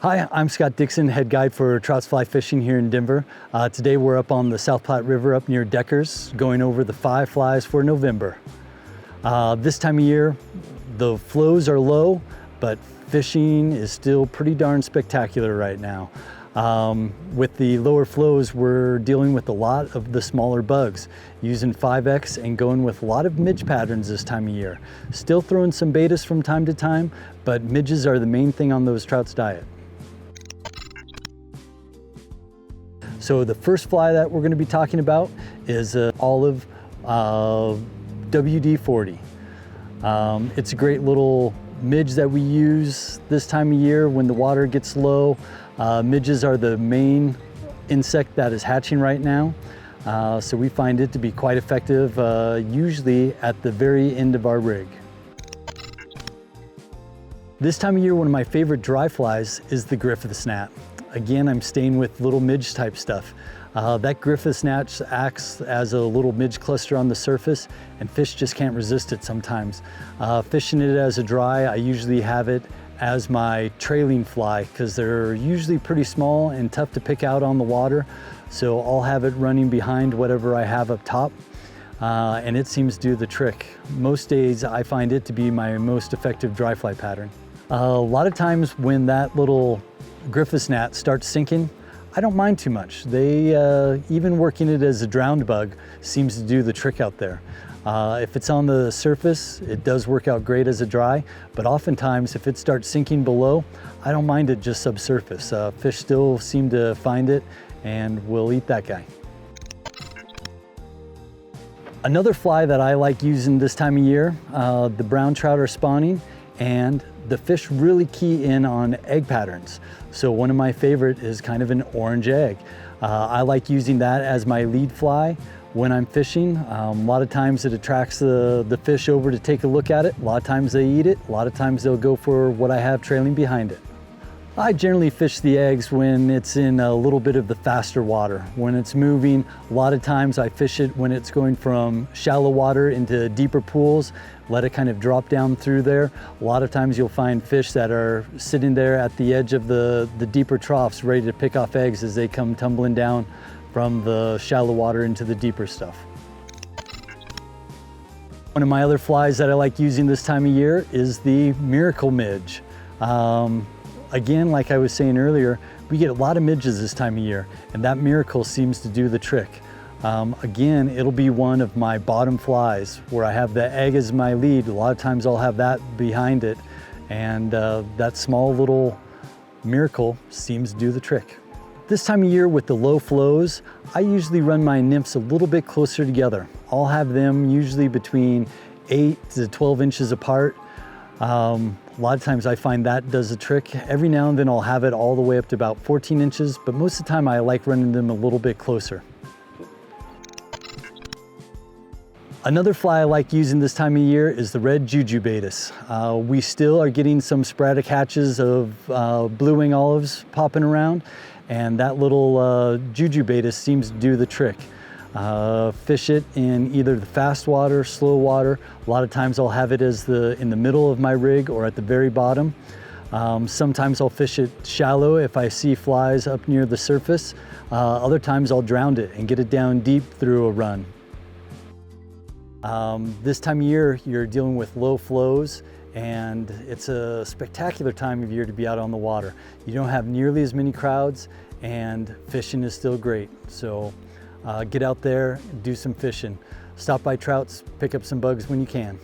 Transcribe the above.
Hi, I'm Scott Dickson, head guide for Trouts Fly Fishing here in Denver. Today we're up on the South Platte River up near Deckers, going over the 5 flies for November. This time of year, the flows are low, but fishing is still pretty darn spectacular right now. With the lower flows, we're dealing with a lot of the smaller bugs, using 5X and going with a lot of midge patterns this time of year. Still throwing some betas from time to time, but midges are the main thing on those trouts' diet. So the first fly that we're going to be talking about is olive WD-40. It's a great little midge that we use this time of year when the water gets low. Midges are the main insect that is hatching right now, so we find it to be quite effective, usually at the very end of our rig. This time of year, one of my favorite dry flies is the Griffith's gnat. Again, I'm staying with little midge type stuff. That Griffith's gnat acts as a little midge cluster on the surface, and fish just can't resist it sometimes. Fishing it as a dry, I usually have it as my trailing fly because they're usually pretty small and tough to pick out on the water. So I'll have it running behind whatever I have up top, and it seems to do the trick. Most days I find it to be my most effective dry fly pattern. A lot of times when that little Griffith's gnat starts sinking, I don't mind too much. They, even working it as a drowned bug seems to do the trick out there. If it's on the surface, it does work out great as a dry, but oftentimes if it starts sinking below, I don't mind it just subsurface. Fish still seem to find it and will eat that guy. Another fly that I like using this time of year, the brown trout are spawning and the fish really key in on egg patterns. So one of my favorite is kind of an orange egg. I like using that as my lead fly when I'm fishing. A lot of times it attracts the fish over to take a look at it. A lot of times they eat it. A lot of times they'll go for what I have trailing behind it. I generally fish the eggs when it's in a little bit of the faster water. When it's moving, a lot of times I fish it when it's going from shallow water into deeper pools, let it kind of drop down through there. A lot of times you'll find fish that are sitting there at the edge of the deeper troughs ready to pick off eggs as they come tumbling down from the shallow water into the deeper stuff. One of my other flies that I like using this time of year is the miracle midge. Again, like I was saying earlier, we get a lot of midges this time of year, and that miracle seems to do the trick. Again, it'll be one of my bottom flies where I have the egg as my lead. A lot of times I'll have that behind it, and that small little miracle seems to do the trick. This time of year with the low flows, I usually run my nymphs a little bit closer together. I'll have them usually between 8 to 12 inches apart. A lot of times I find that does the trick. Every now and then I'll have it all the way up to about 14 inches, but most of the time I like running them a little bit closer. Another fly I like using this time of year is the red jujubatus. We still are getting some sporadic hatches of blue wing olives popping around, and that little jujubatus seems to do the trick. Fish it in either the fast water, slow water. A lot of times I'll have it as in the middle of my rig or at the very bottom. Sometimes I'll fish it shallow if I see flies up near the surface. Other times I'll drown it and get it down deep through a run. This time of year you're dealing with low flows, and it's a spectacular time of year to be out on the water. You don't have nearly as many crowds and fishing is still great. So get out there, do some fishing. Stop by Trouts, pick up some bugs when you can.